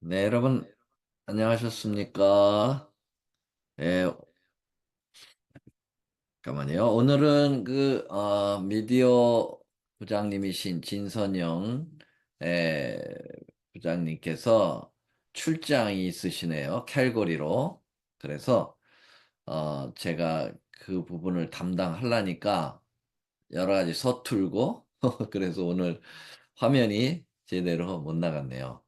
네, 여러분, 안녕하셨습니까? 예, 잠깐만요. 오늘은 미디어 부장님이신 진선영, 예, 부장님께서 출장이 있으시네요. 캘거리로. 그래서, 제가 그 부분을 담당하려니까 여러 가지 서툴고, 그래서 오늘 화면이 제대로 못 나갔네요.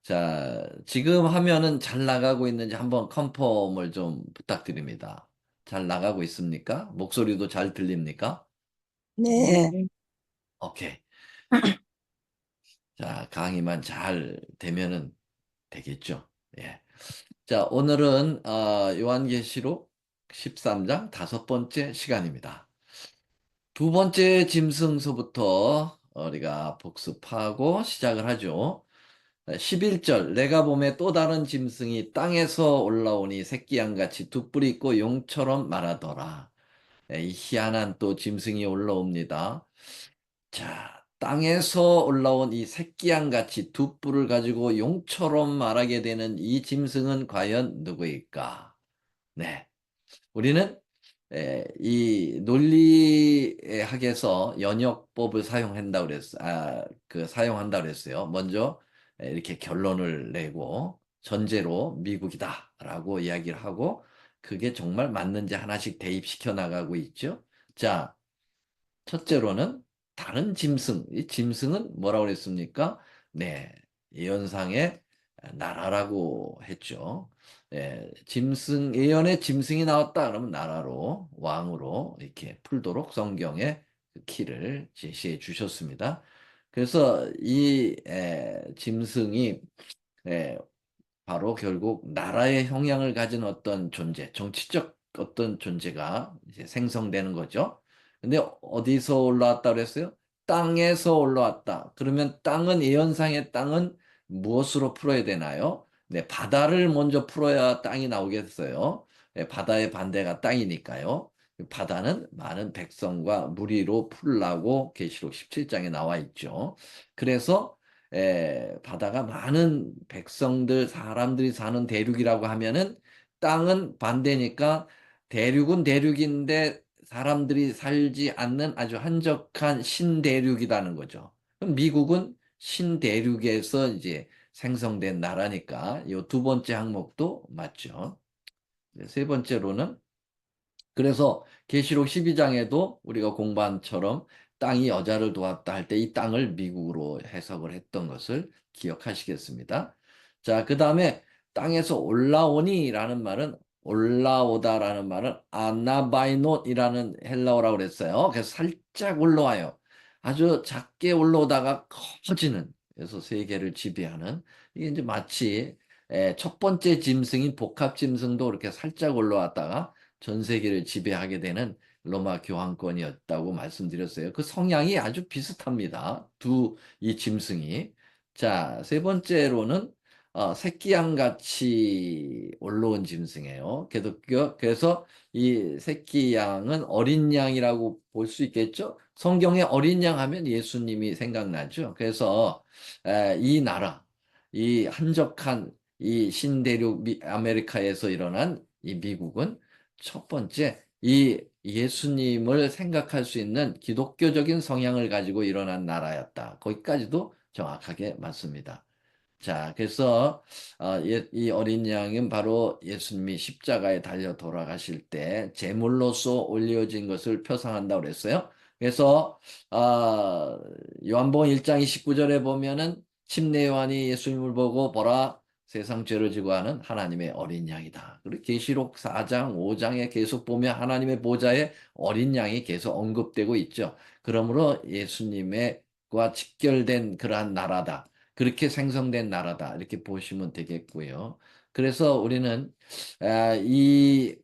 자, 지금 화면은 잘 나가고 있는지 한번 컨펌을 좀 부탁드립니다. 잘 나가고 있습니까? 목소리도 잘 들립니까? 네, 오케이. 자, 강의만 잘 되면은 되겠죠. 예. 자, 오늘은 요한계시록 13장 다섯 번째 시간입니다. 두 번째 짐승서부터 우리가 복습하고 시작을 하죠. 11절 내가 보매 또 다른 짐승이 땅에서 올라오니 새끼양같이 두 뿔이 있고 용처럼 말하더라. 이 희한한 또 짐승이 올라옵니다. 자, 땅에서 올라온 이 새끼양같이 두 뿔을 가지고 용처럼 말하게 되는 이 짐승은 과연 누구일까? 네. 우리는 이 논리학에서 연역법을 사용한다 그랬어. 사용한다 그랬어요. 먼저 이렇게 결론을 내고 전제로 미국이다라고 이야기를 하고 그게 정말 맞는지 하나씩 대입시켜 나가고 있죠. 자, 첫째로는 다른 짐승. 이 짐승은 뭐라고 그랬습니까? 네, 예언상의 나라라고 했죠. 예언의 짐승이 나왔다 그러면 나라로, 왕으로 이렇게 풀도록 성경에 그 키를 제시해 주셨습니다. 그래서 이 짐승이 에, 바로 결국 나라의 형향을 가진 어떤 존재, 정치적 어떤 존재가 이제 생성되는 거죠. 근데 어디서 올라왔다 그랬어요? 땅에서 올라왔다. 그러면 땅은 예언상의 땅은 무엇으로 풀어야 되나요? 네, 바다를 먼저 풀어야 땅이 나오겠어요. 네, 바다의 반대가 땅이니까요. 바다는 많은 백성과 무리로 풀라고 계시록 17장에 나와 있죠. 그래서 바다가 많은 백성들, 사람들이 사는 대륙이라고 하면은 땅은 반대니까 대륙은 대륙인데 사람들이 살지 않는 아주 한적한 신대륙이라는 거죠. 그럼 미국은 신대륙에서 이제 생성된 나라니까 이 두 번째 항목도 맞죠. 세 번째로는 그래서 계시록 12장에도 우리가 공부한처럼 땅이 여자를 도왔다 할 때 이 땅을 미국으로 해석을 했던 것을 기억하시겠습니다. 자, 그 다음에 땅에서 올라오니라는 말은 올라오다라는 말은 아나바이노이라는 헬라어라고 그랬어요. 그래서 살짝 올라와요. 아주 작게 올라오다가 커지는 그래서 세계를 지배하는 이게 이제 마치 첫 번째 짐승인 복합 짐승도 이렇게 살짝 올라왔다가 전 세계를 지배하게 되는 로마 교황권이었다고 말씀드렸어요. 그 성향이 아주 비슷합니다. 이 짐승이. 자, 세 번째로는 새끼양 같이 올라온 짐승이에요. 그래서 이 새끼양은 어린 양이라고 볼 수 있겠죠? 성경에 어린 양 하면 예수님이 생각나죠. 그래서 이 나라, 이 한적한 이 신대륙 아메리카에서 일어난 이 미국은 첫 번째, 이 예수님을 생각할 수 있는 기독교적인 성향을 가지고 일어난 나라였다. 거기까지도 정확하게 맞습니다. 자, 그래서 이 어린 양은 바로 예수님이 십자가에 달려 돌아가실 때 제물로서 올려진 것을 표상한다고 그랬어요. 그래서 요한복음 1장 29절에 보면은 침례 요한이 예수님을 보고 보라 세상 죄를 지고 하는 하나님의 어린 양이다. 그리고 계시록 4장, 5장에 계속 보면 하나님의 보좌에 어린 양이 계속 언급되고 있죠. 그러므로 예수님과 직결된 그러한 나라다. 그렇게 생성된 나라다. 이렇게 보시면 되겠고요. 그래서 우리는 이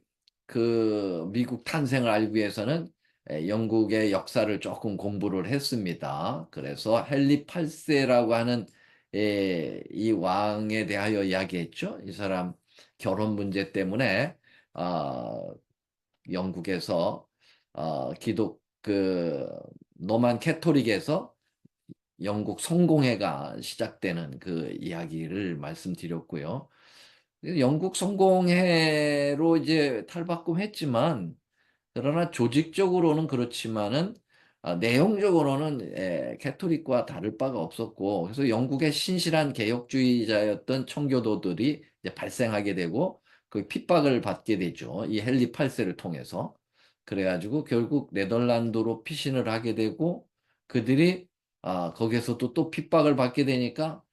그 미국 탄생을 알기 위해서는 영국의 역사를 조금 공부를 했습니다. 그래서 헨리 8세라고 하는 이 왕에 대하여 이야기했죠. 이 사람 결혼 문제 때문에 영국에서 기독 그 로만 캐토릭에서 영국 성공회가 시작되는 그 이야기를 말씀드렸고요. 영국 성공회로 이제 탈바꿈했지만 그러나 조직적으로는 그렇지만은 내용적으로는 캐토릭과 다를 바가 없었고 그래서 영국의 신실한 개혁주의자였던 청교도들이 이제 발생하게 되고 그 핍박을 받게 되죠. 이 헨리 8세를 통해서. 그래가지고 결국 네덜란드로 피신을 하게 되고 그들이 거기에서도 또 핍박을 받게 되니까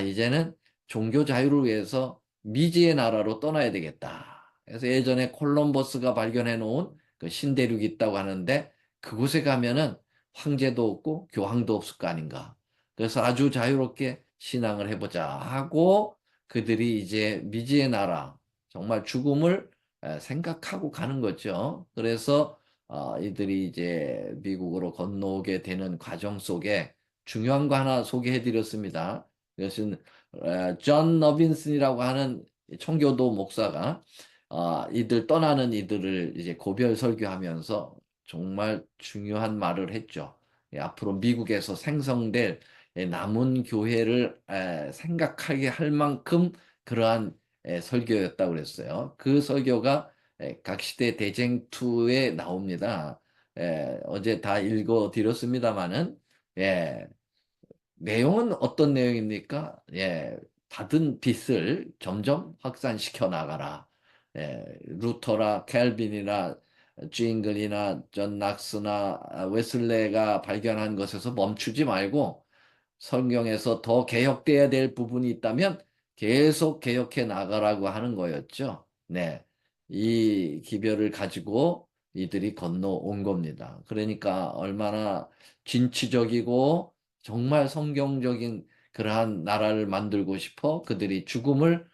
이제는 종교 자유를 위해서 미지의 나라로 떠나야 되겠다. 그래서 예전에 콜럼버스가 발견해 놓은 그 신대륙이 있다고 하는데 그곳에 가면은 황제도 없고 교황도 없을 거 아닌가. 그래서 아주 자유롭게 신앙을 해보자 하고 그들이 이제 미지의 나라, 정말 죽음을 생각하고 가는 거죠. 그래서 이들이 이제 미국으로 건너오게 되는 과정 속에 중요한 거 하나 소개해 드렸습니다. 그것은 존 너빈슨이라고 하는 청교도 목사가 이들 떠나는 이들을 이제 고별 설교하면서 정말 중요한 말을 했죠. 앞으로 미국에서 생성될 남은 교회를 생각하게 할 만큼 그러한 설교였다고 그랬어요. 그 설교가 각 시대 대쟁투에 나옵니다. 어제 다 읽어 드렸습니다마는 예, 내용은 어떤 내용입니까? 받은 빚을 점점 확산시켜 나가라. 루터나 캘빈이나 주인글이나 존 낙스나 웨슬레가 발견한 것에서 멈추지 말고 성경에서 더 개혁돼야 될 부분이 있다면 계속 개혁해 나가라고 하는 거였죠. 네. 이 기별을 가지고 이들이 건너온 겁니다. 그러니까 얼마나 진취적이고 정말 성경적인 그러한 나라를 만들고 싶어 그들이 죽음을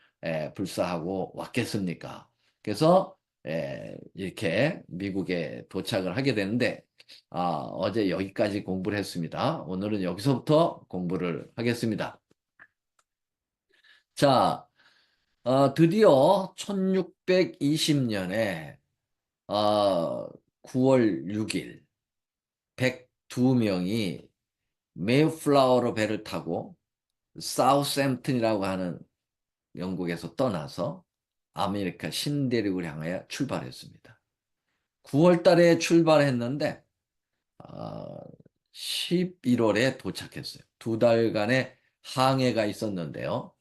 불사하고 왔겠습니까? 그래서 이렇게 미국에 도착을 하게 되는데 어제 여기까지 공부를 했습니다. 오늘은 여기서부터 공부를 하겠습니다. 자, 드디어 1620년에 9월 6일 102명이 메이플라워로 배를 타고 사우샘프턴이라고 하는 영국에서 떠나서 아메리카 신대륙을 향하여 출발했습니다. 9월 달에 출발했는데 11월에 도착했어요. 두 달간의 항해가 있었는데요.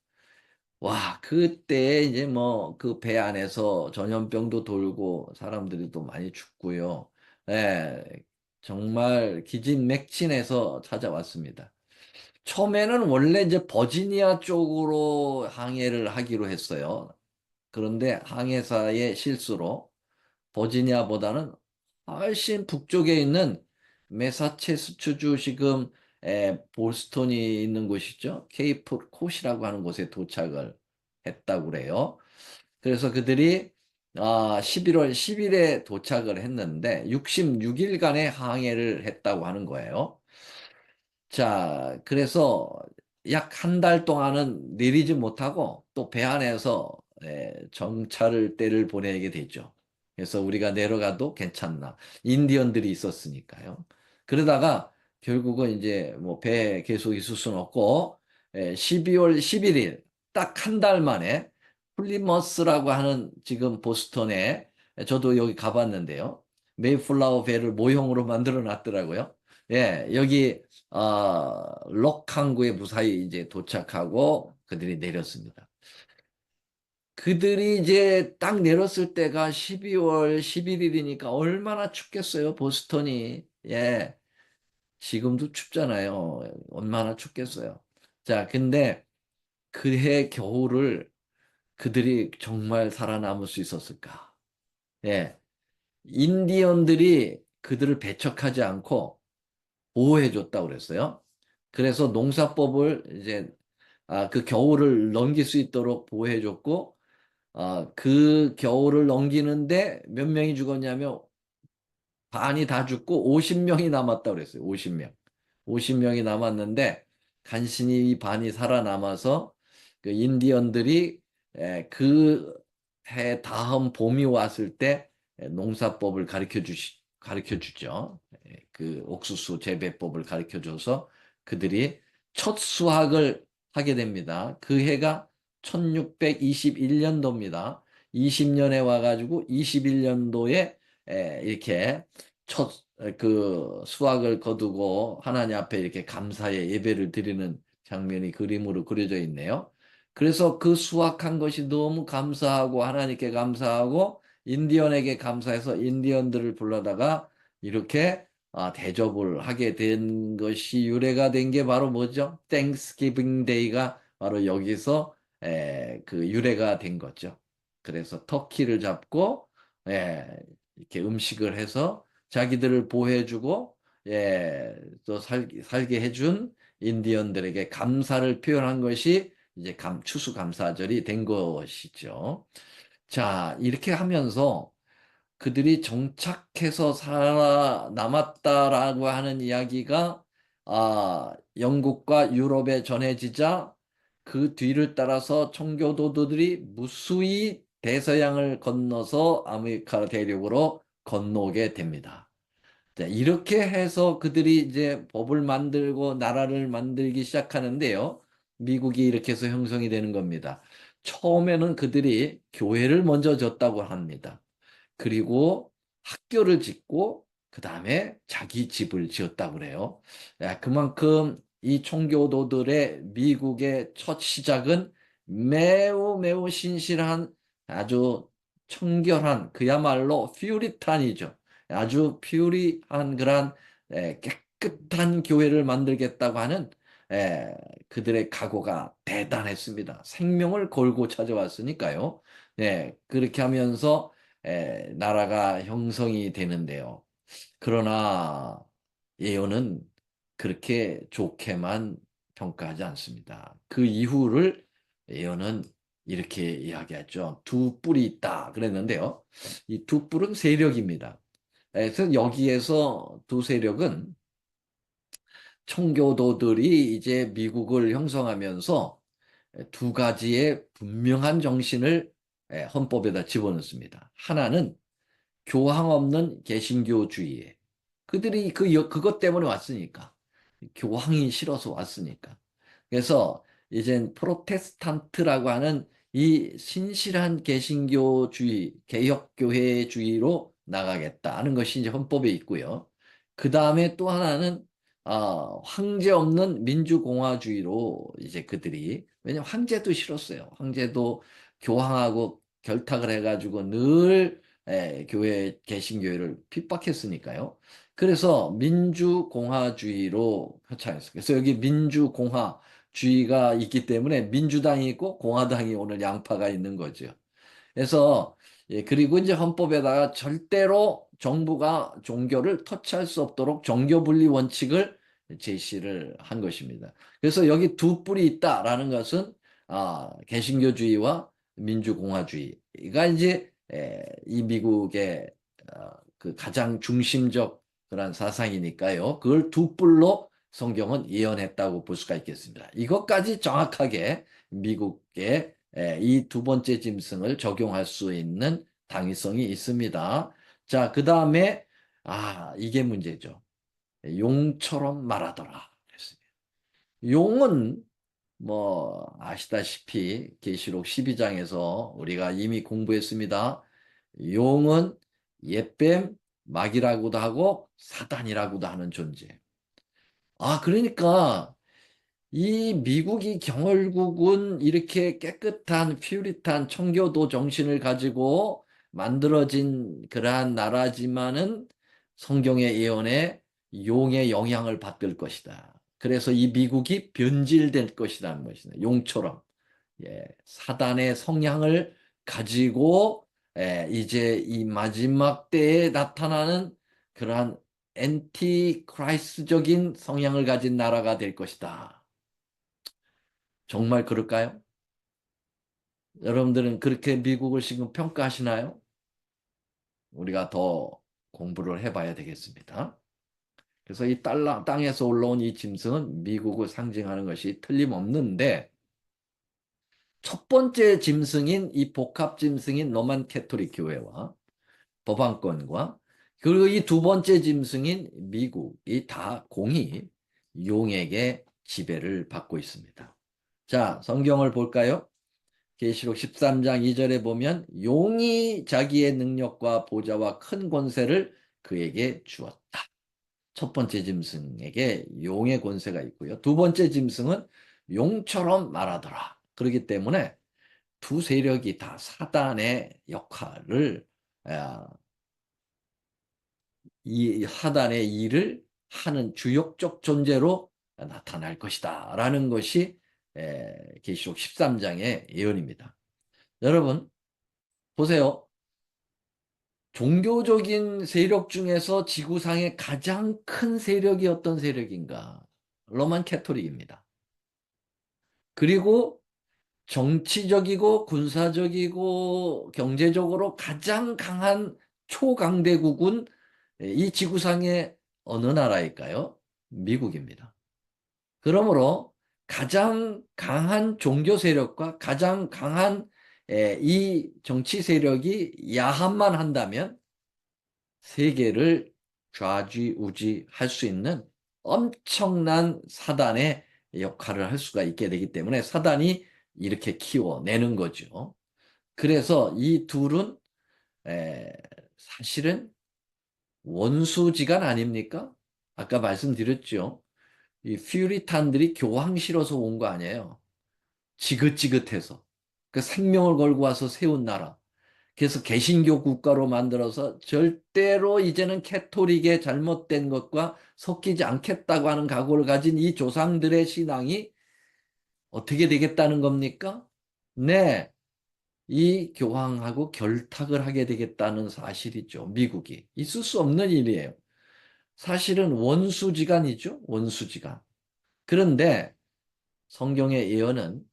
와, 그때 이제 뭐 그 배 안에서 전염병도 돌고 사람들이 또 많이 죽고요. 예, 정말 기진맥진해서 찾아왔습니다. 처음에는 원래 이제 버지니아 쪽으로 항해를 하기로 했어요. 그런데 항해사의 실수로 버지니아보다는 훨씬 북쪽에 있는 매사추세츠주 지금 볼스턴이 있는 곳이죠. 케이프 콧이라고 하는 곳에 도착을 했다고 그래요. 그래서 그들이 11월 10일에 도착을 했는데 66일간의 항해를 했다고 하는 거예요. 자, 그래서 약 한 달 동안은 내리지 못하고 또 배 안에서 정찰을 때를 보내게 되죠. 그래서 우리가 내려가도 괜찮나. 인디언들이 있었으니까요. 그러다가 결국은 이제 뭐 배 계속 있을 수는 없고 12월 11일 딱 한 달 만에 플리머스라고 하는 지금 보스턴에 저도 여기 가봤는데요. 메이플라워 배를 모형으로 만들어 놨더라고요. 여기 록 항구에 무사히 이제 도착하고 그들이 내렸습니다. 그들이 이제 딱 내렸을 때가 12월 11일이니까 얼마나 춥겠어요, 보스턴이. 지금도 춥잖아요. 얼마나 춥겠어요. 자, 근데 그해 겨울을 그들이 정말 살아남을 수 있었을까? 예, 인디언들이 그들을 배척하지 않고 보호해 줬다고 그랬어요. 그래서 농사법을 이제 그 겨울을 넘길 수 있도록 보호해 줬고 그 겨울을 넘기는데 몇 명이 죽었냐면 반이 다 죽고 50명이 남았다고 그랬어요. 50명. 50명이 남았는데 간신히 이 반이 살아남아서 그 인디언들이 그 해 다음 봄이 왔을 때 농사법을 가르쳐 주죠. 그 옥수수 재배법을 가르쳐 줘서 그들이 첫 수학을 하게 됩니다. 그 해가 1621년도입니다. 20년에 와가지고 21년도에 이렇게 첫 그 수학을 거두고 하나님 앞에 이렇게 감사의 예배를 드리는 장면이 그림으로 그려져 있네요. 그래서 그 수확한 것이 너무 감사하고 하나님께 감사하고 인디언에게 감사해서 인디언들을 불러다가 이렇게 대접을 하게 된 것이 유래가 된 게 바로 뭐죠? 땡스기빙 데이가 바로 여기서 그 유래가 된 거죠. 그래서 터키를 잡고 에, 이렇게 음식을 해서 자기들을 보호해주고 또 살게 해준 인디언들에게 감사를 표현한 것이 이제 추수감사절이 된 것이죠. 자, 이렇게 하면서 그들이 정착해서 살아남았다라고 하는 이야기가 영국과 유럽에 전해지자 그 뒤를 따라서 청교도들이 무수히 대서양을 건너서 아메리카 대륙으로 건너오게 됩니다. 자, 이렇게 해서 그들이 이제 법을 만들고 나라를 만들기 시작하는데요. 미국이 이렇게 해서 형성이 되는 겁니다. 처음에는 그들이 교회를 먼저 졌다고 합니다. 그리고 학교를 짓고 그 다음에 자기 집을 지었다고 그래요. 그만큼 이 총교도들의 미국의 첫 시작은 매우 매우 신실한 아주 청결한 그야말로 퓨리탄이죠. 아주 퓨리한 그런 깨끗한 교회를 만들겠다고 하는 에, 그들의 각오가 대단했습니다. 생명을 걸고 찾아왔으니까요. 그렇게 하면서 나라가 형성이 되는데요. 그러나 예언은 그렇게 좋게만 평가하지 않습니다. 그 이후를 예언은 이렇게 이야기하죠. 두 뿔이 있다 그랬는데요. 이 두 뿔은 세력입니다. 그래서 여기에서 두 세력은 청교도들이 이제 미국을 형성하면서 두 가지의 분명한 정신을 헌법에다 집어넣습니다. 하나는 교황 없는 개신교주의에 그들이 그것 때문에 왔으니까 교황이 싫어서 왔으니까 그래서 이젠 프로테스탄트라고 하는 이 신실한 개신교주의 개혁교회주의로 나가겠다 하는 것이 이제 헌법에 있고요. 그 다음에 또 하나는 황제 없는 민주공화주의로 이제 그들이 왜냐면 황제도 싫었어요. 황제도 교황하고 결탁을 해가지고 늘 교회 개신교회를 핍박했으니까요. 그래서 민주공화주의로 표창했어요. 그래서 여기 민주공화주의가 있기 때문에 민주당이 있고 공화당이 오늘 양파가 있는 거죠. 그래서 그리고 이제 헌법에다가 절대로 정부가 종교를 터치할 수 없도록 종교 분리 원칙을 제시를 한 것입니다. 그래서 여기 두 뿔이 있다라는 것은 개신교주의와 민주공화주의가 이제 이 미국의 그 가장 중심적 그런 사상이니까요. 그걸 두 뿔로 성경은 예언했다고 볼 수가 있겠습니다. 이것까지 정확하게 미국의 이 두 번째 짐승을 적용할 수 있는 당위성이 있습니다. 자, 그 다음에 이게 문제죠. 용처럼 말하더라. 그랬습니다. 용은 뭐 아시다시피 계시록 12장에서 우리가 이미 공부했습니다. 용은 옛뱀, 마귀라고도 하고 사단이라고도 하는 존재. 그러니까 이 미국이 경월국은 이렇게 깨끗한 퓨리탄 청교도 정신을 가지고 만들어진 그러한 나라지만은 성경의 예언에 용의 영향을 받을 것이다. 그래서 이 미국이 변질될 것이라는 것이다. 용처럼. 사단의 성향을 가지고 이제 이 마지막 때에 나타나는 그러한 엔티크라이스적인 성향을 가진 나라가 될 것이다. 정말 그럴까요? 여러분들은 그렇게 미국을 지금 평가하시나요? 우리가 더 공부를 해봐야 되겠습니다. 그래서 이 땅에서 올라온 이 짐승은 미국을 상징하는 것이 틀림없는데 첫 번째 짐승인 이 복합 짐승인 로만 캐토릭 교회와 법안권과 그리고 이 두 번째 짐승인 미국이 다 공이 용에게 지배를 받고 있습니다. 자, 성경을 볼까요? 계시록 13장 2절에 보면 용이 자기의 능력과 보좌와 큰 권세를 그에게 주었다. 첫 번째 짐승에게 용의 권세가 있고요. 두 번째 짐승은 용처럼 말하더라. 그렇기 때문에 두 세력이 다 사단의 역할을 아, 이 사단의 일을 하는 주역적 존재로 나타날 것이다. 라는 것이 계시록 13장의 예언입니다. 여러분 보세요. 종교적인 세력 중에서 지구상의 가장 큰 세력이 어떤 세력인가? 로만 캐토릭입니다. 그리고 정치적이고 군사적이고 경제적으로 가장 강한 초강대국은 이 지구상의 어느 나라일까요? 미국입니다. 그러므로 가장 강한 종교 세력과 가장 강한 이 정치 세력이 야합만 한다면 세계를 좌지우지할 수 있는 엄청난 사단의 역할을 할 수가 있게 되기 때문에 사단이 이렇게 키워내는 거죠. 그래서 이 둘은 에, 사실은 원수지간 아닙니까? 아까 말씀드렸죠. 이 퓨리탄들이 교황 싫어서 온 거 아니에요. 지긋지긋해서. 그 생명을 걸고 와서 세운 나라. 그래서 개신교 국가로 만들어서 절대로 이제는 캐토릭의 잘못된 것과 섞이지 않겠다고 하는 각오를 가진 이 조상들의 신앙이 어떻게 되겠다는 겁니까? 네, 이 교황하고 결탁을 하게 되겠다는 사실이죠. 미국이. 있을 수 없는 일이에요. 사실은 원수지간이죠. 원수지간. 그런데 성경의 예언은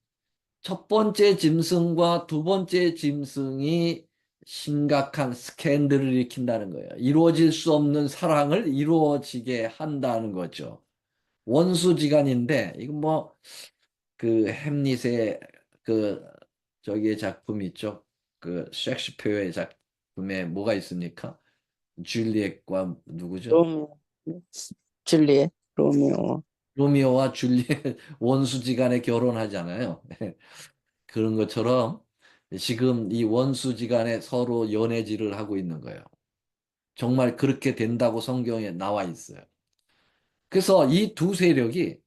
첫 번째 짐승과 두 번째 짐승이 심각한 스캔들을 일으킨다는 거예요. 이루어질 수 없는 사랑을 이루어지게 한다는 거죠. 원수지간인데, 이건 뭐, 그 햄릿의 그, 저기의 작품 있죠? 그 셰익스피어의 작품에 뭐가 있습니까? 줄리엣과 누구죠? 로미오, 줄리엣, 로미오. 로미오와 줄리엣 원수지간에 결혼하잖아요. 그런 것처럼 지금 이 원수지간에 서로 연애질을 하고 있는 거예요. 정말 그렇게 된다고 성경에 나와 있어요. 그래서 이 두 세력이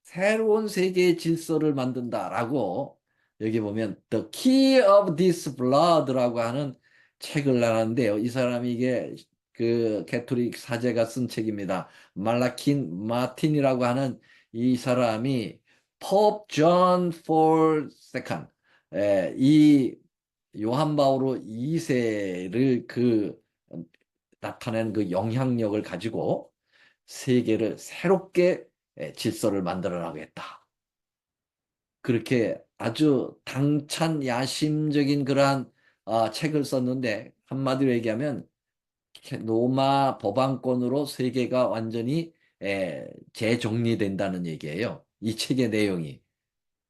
새로운 세계의 질서를 만든다라고 여기 보면 The Key of This Blood라고 하는 책을 나눴는데요. 이 사람이 이게 그 캐토릭 사제가 쓴 책입니다. 말라킨 마틴이라고 하는 이 사람이 Pope John Paul II 이 요한 바오로 2세를 그 나타내는 그 영향력을 가지고 세계를 새롭게 질서를 만들어 나가겠다. 그렇게 아주 당찬 야심적인 그러한 책을 썼는데 한마디로 얘기하면 로마 법왕권으로 세계가 완전히 재정리된다는 얘기예요. 이 책의 내용이.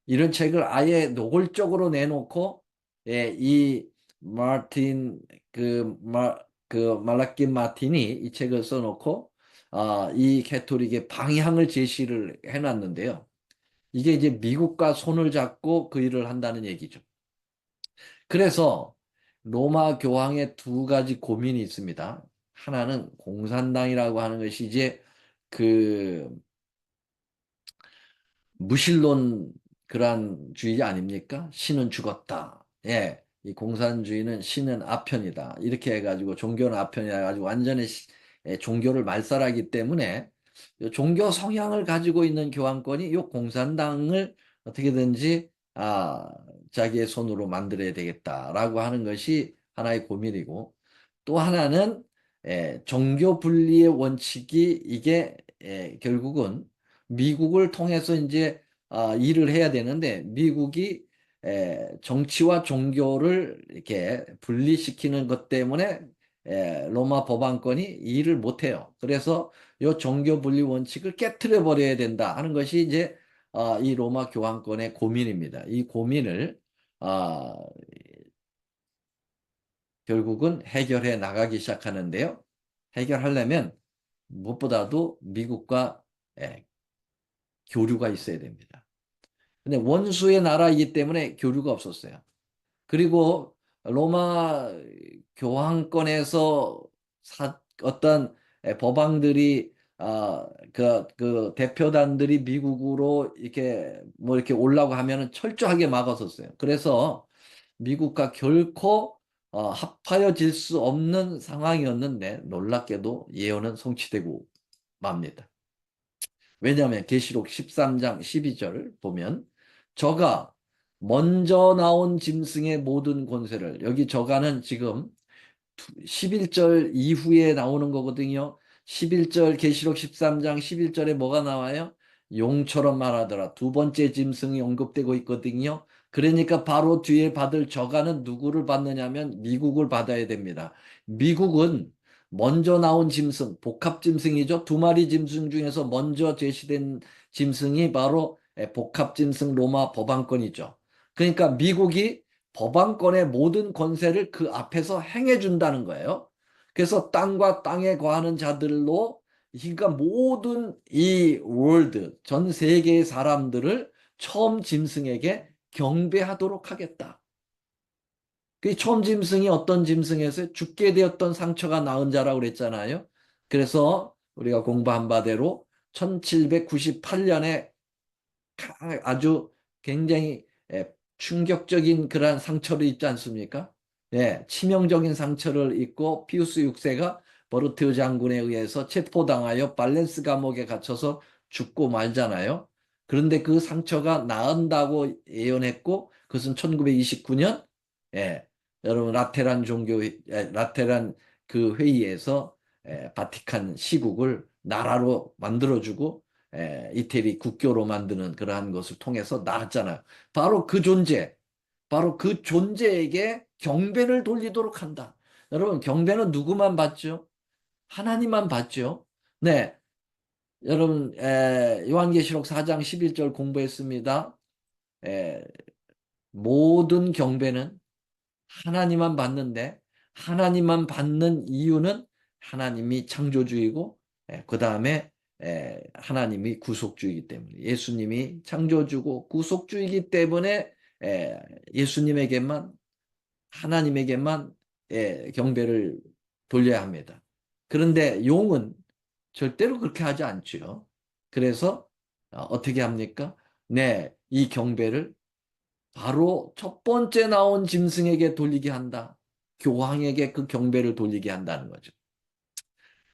이런 책을 아예 노골적으로 내놓고 이 마틴 그 말라킨 마틴이 이 책을 써놓고 이 캐토릭의 방향을 제시를 해놨는데요. 이게 이제 미국과 손을 잡고 그 일을 한다는 얘기죠. 그래서 로마 교황의 두 가지 고민이 있습니다. 하나는 공산당이라고 하는 것이 이제 그 무신론 그러한 주의 아닙니까? 신은 죽었다. 예. 이 공산주의는 신은 아편이다. 이렇게 해가지고 종교는 아편이라 해가지고 완전히 종교를 말살하기 때문에 요 종교 성향을 가지고 있는 교황권이 이 공산당을 어떻게든지 자기의 손으로 만들어야 되겠다라고 하는 것이 하나의 고민이고 또 하나는 종교 분리의 원칙이 이게 결국은 미국을 통해서 이제 일을 해야 되는데 미국이 정치와 종교를 이렇게 분리시키는 것 때문에 로마 법안권이 일을 못해요. 그래서 이 종교 분리 원칙을 깨트려 버려야 된다 하는 것이 이제 이 로마 교황권의 고민입니다. 이 고민을 아, 결국은 해결해 나가기 시작하는데요. 해결하려면 무엇보다도 미국과 교류가 있어야 됩니다. 근데 원수의 나라이기 때문에 교류가 없었어요. 그리고 로마 교황권에서 어떤 법왕들이 그 대표단들이 미국으로 이렇게 뭐 이렇게 오려고 하면은 철저하게 막았었어요. 그래서 미국과 결코 합하여질 수 없는 상황이었는데 놀랍게도 예언은 성취되고 맙니다. 왜냐하면 계시록 13장 12절 보면 저가 먼저 나온 짐승의 모든 권세를, 여기 저가는 지금 11절 이후에 나오는 거거든요. 11절 계시록 13장 11절에 뭐가 나와요? 용처럼 말하더라. 두 번째 짐승이 언급되고 있거든요. 그러니까 바로 뒤에 받을 저가는 누구를 받느냐면 미국을 받아야 됩니다. 미국은 먼저 나온 짐승, 복합 짐승이죠. 두 마리 짐승 중에서 먼저 제시된 짐승이 바로 복합 짐승 로마 법왕권이죠. 그러니까 미국이 법왕권의 모든 권세를 그 앞에서 행해준다는 거예요. 그래서 땅과 땅에 거하는 자들로, 그러니까 모든 이 월드, 전 세계의 사람들을 처음 짐승에게 경배하도록 하겠다. 그 처음 짐승이 어떤 짐승에서 죽게 되었던 상처가 나은 자라고 그랬잖아요. 그래서 우리가 공부한 바대로 1798년에 아주 굉장히 충격적인 그러한 상처를 입지 않습니까? 예, 치명적인 상처를 입고 피우스 6세가 버르테우 장군에 의해서 체포당하여 발렌스 감옥에 갇혀서 죽고 말잖아요. 그런데 그 상처가 나은다고 예언했고 그것은 1929년 여러분 라테란 그 회의에서 바티칸 시국을 나라로 만들어주고 이태리 국교로 만드는 그러한 것을 통해서 나왔잖아요. 바로 그 존재, 바로 그 존재에게 경배를 돌리도록 한다. 여러분, 경배는 누구만 받죠? 하나님만 받죠. 네, 여러분, 요한계시록 4장 11절 공부했습니다. 에, 모든 경배는 하나님만 받는데, 하나님만 받는 이유는 하나님이 창조주이고, 그 다음에 하나님이 구속주이기 때문에, 예수님이 창조주고 구속주이기 때문에 예수님에게만, 하나님에게만 경배를 돌려야 합니다. 그런데 용은 절대로 그렇게 하지 않죠. 그래서 어떻게 합니까? 네, 이 경배를 바로 첫 번째 나온 짐승에게 돌리게 한다. 교황에게 그 경배를 돌리게 한다는 거죠.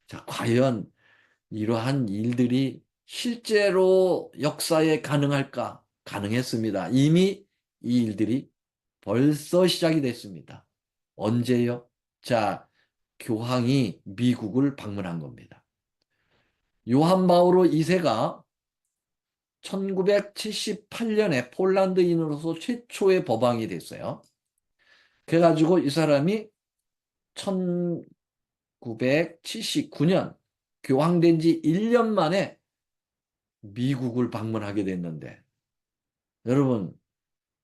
자, 과연 이러한 일들이 실제로 역사에 가능할까? 가능했습니다. 이미 이 일들이 벌써 시작이 됐습니다. 언제요? 자, 교황이 미국을 방문한 겁니다. 요한 바오로 2세가 1978년에 폴란드인으로서 최초의 법왕이 됐어요. 그래가지고 이 사람이 1979년 교황된 지 1년 만에 미국을 방문하게 됐는데, 여러분,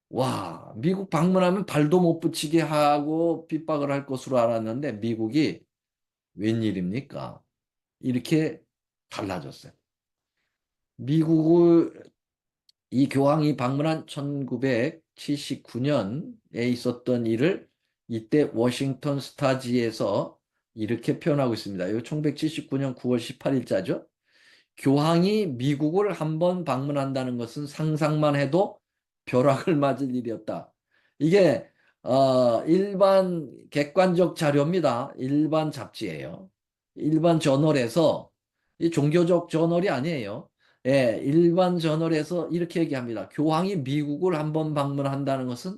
와, 미국 방문하면 발도 못 붙이게 하고 핍박을 할 것으로 알았는데 미국이 웬일입니까? 이렇게 달라졌어요. 미국을 이 교황이 방문한 1979년에 있었던 일을 이때 워싱턴 스타지에서 이렇게 표현하고 있습니다. 이 1979년 9월 18일자죠. 교황이 미국을 한번 방문한다는 것은 상상만 해도 벼락을 맞을 일이었다. 이게 일반 객관적 자료입니다. 일반 잡지예요. 일반 저널에서, 이 종교적 저널이 아니에요. 예, 일반 저널에서 이렇게 얘기합니다. 교황이 미국을 한번 방문한다는 것은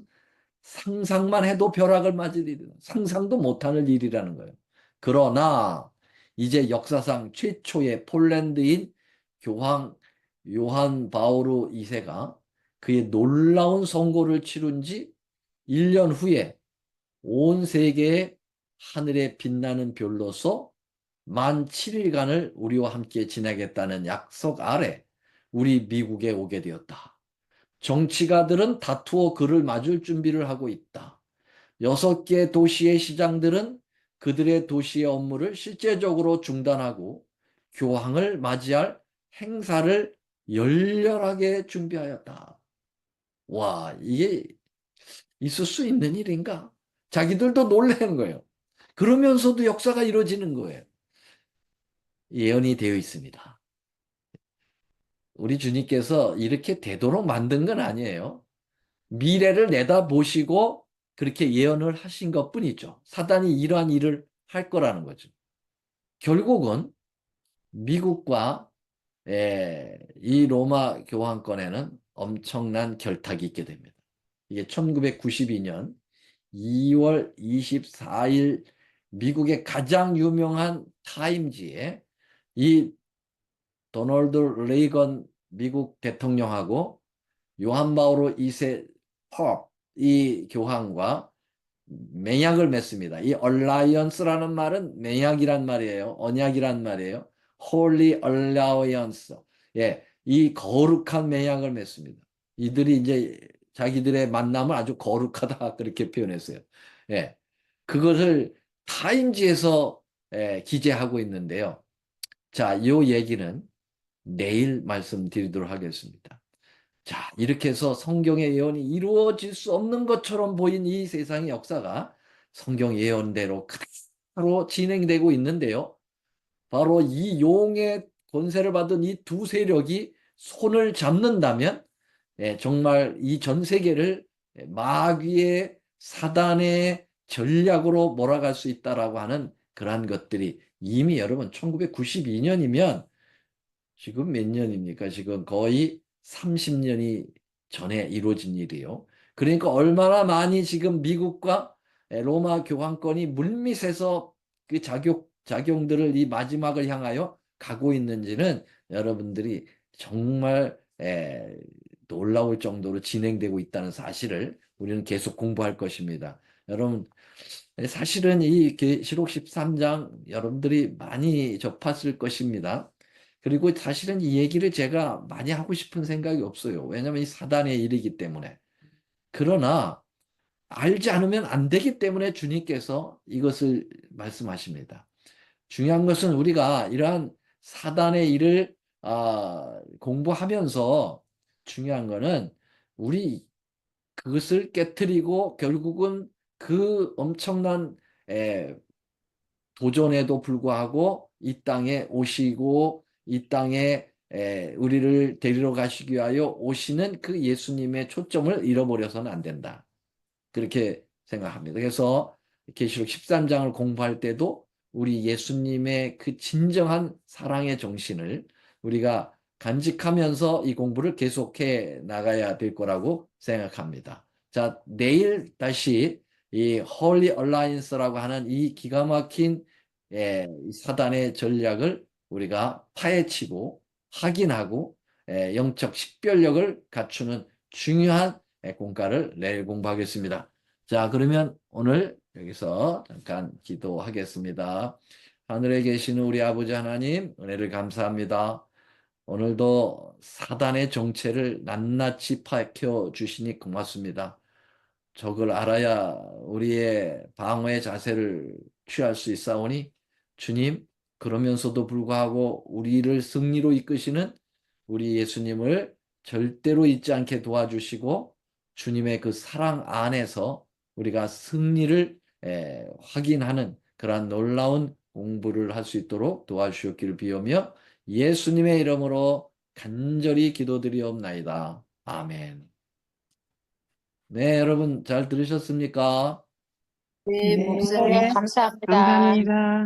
상상만 해도 벼락을 맞을 일이다. 상상도 못하는 일이라는 거예요. 그러나 이제 역사상 최초의 폴란드인 교황 요한 바오로 2세가 그의 놀라운 선고를 치룬 지 1년 후에 온 세계의 하늘에 빛나는 별로서 만 7일간을 우리와 함께 지내겠다는 약속 아래 우리 미국에 오게 되었다. 정치가들은 다투어 그를 맞을 준비를 하고 있다. 6개 도시의 시장들은 그들의 도시의 업무를 실제적으로 중단하고 교황을 맞이할 행사를 열렬하게 준비하였다. 와, 이게 있을 수 있는 일인가? 자기들도 놀라는 거예요. 그러면서도 역사가 이루어지는 거예요. 예언이 되어 있습니다. 우리 주님께서 이렇게 되도록 만든 건 아니에요. 미래를 내다보시고 그렇게 예언을 하신 것뿐이죠. 사단이 이러한 일을 할 거라는 거죠. 결국은 미국과 이 로마 교황권에는 엄청난 결탁이 있게 됩니다. 이게 1992년 2월 24일 미국의 가장 유명한 타임지에 이 도널드 레이건 미국 대통령하고 요한 바오로 2세 이 교황과 맹약을 맺습니다. 이 alliance라는 말은 맹약이란 말이에요. 언약이란 말이에요. Holy Alliance. 예, 이 거룩한 맹약을 맺습니다. 이들이 이제 자기들의 만남을 아주 거룩하다 그렇게 표현했어요. 예, 그것을 타임지에서 기재하고 있는데요. 자, 이 얘기는 내일 말씀드리도록 하겠습니다. 자, 이렇게 해서 성경의 예언이 이루어질 수 없는 것처럼 보인 이 세상의 역사가 성경 예언대로 그대로 진행되고 있는데요. 바로 이 용의 권세를 받은 이 두 세력이 손을 잡는다면 정말 이 전 세계를 마귀의 사단의 전략으로 몰아갈 수 있다라고 하는 그러한 것들이 이미 여러분 1992년이면 지금 몇 년입니까? 지금 거의 30년이 전에 이루어진 일이에요. 그러니까 얼마나 많이 지금 미국과 로마 교황권이 물밑에서 그 작용들을 이 마지막을 향하여 가고 있는지는 여러분들이 정말 놀라울 정도로 진행되고 있다는 사실을 우리는 계속 공부할 것입니다. 여러분, 사실은 이 계시록 13장 여러분들이 많이 접했을 것입니다. 그리고 사실은 이 얘기를 제가 많이 하고 싶은 생각이 없어요. 왜냐하면 이 사단의 일이기 때문에. 그러나 알지 않으면 안 되기 때문에 주님께서 이것을 말씀하십니다. 중요한 것은 우리가 이러한 사단의 일을 공부하면서 중요한 거는 우리 그것을 깨뜨리고 결국은 그 엄청난 에, 도전에도 불구하고 이 땅에 오시고 이 땅에 우리를 데리러 가시기 위하여 오시는 그 예수님의 초점을 잃어버려서는 안 된다. 그렇게 생각합니다. 그래서 계시록 13장을 공부할 때도 우리 예수님의 그 진정한 사랑의 정신을 우리가 간직하면서 이 공부를 계속해 나가야 될 거라고 생각합니다. 자, 내일 다시 이 Holy Alliance라고 하는 이 기가 막힌 사단의 전략을 우리가 파헤치고 확인하고 영적 식별력을 갖추는 중요한 공과를 내일 공부하겠습니다. 자, 그러면 오늘 여기서 잠깐 기도하겠습니다. 하늘에 계시는 우리 아버지 하나님, 은혜를 감사합니다. 오늘도 사단의 정체를 낱낱이 밝혀 주시니 고맙습니다. 적을 알아야 우리의 방어의 자세를 취할 수 있사오니 주님, 그러면서도 불구하고 우리를 승리로 이끄시는 우리 예수님을 절대로 잊지 않게 도와주시고 주님의 그 사랑 안에서 우리가 승리를 확인하는 그러한 놀라운 공부를 할 수 있도록 도와주셨기를 비우며 예수님의 이름으로 간절히 기도드리옵나이다. 아멘. 네, 여러분 잘 들으셨습니까? 네, 네, 목사님, 감사합니다. 감사합니다.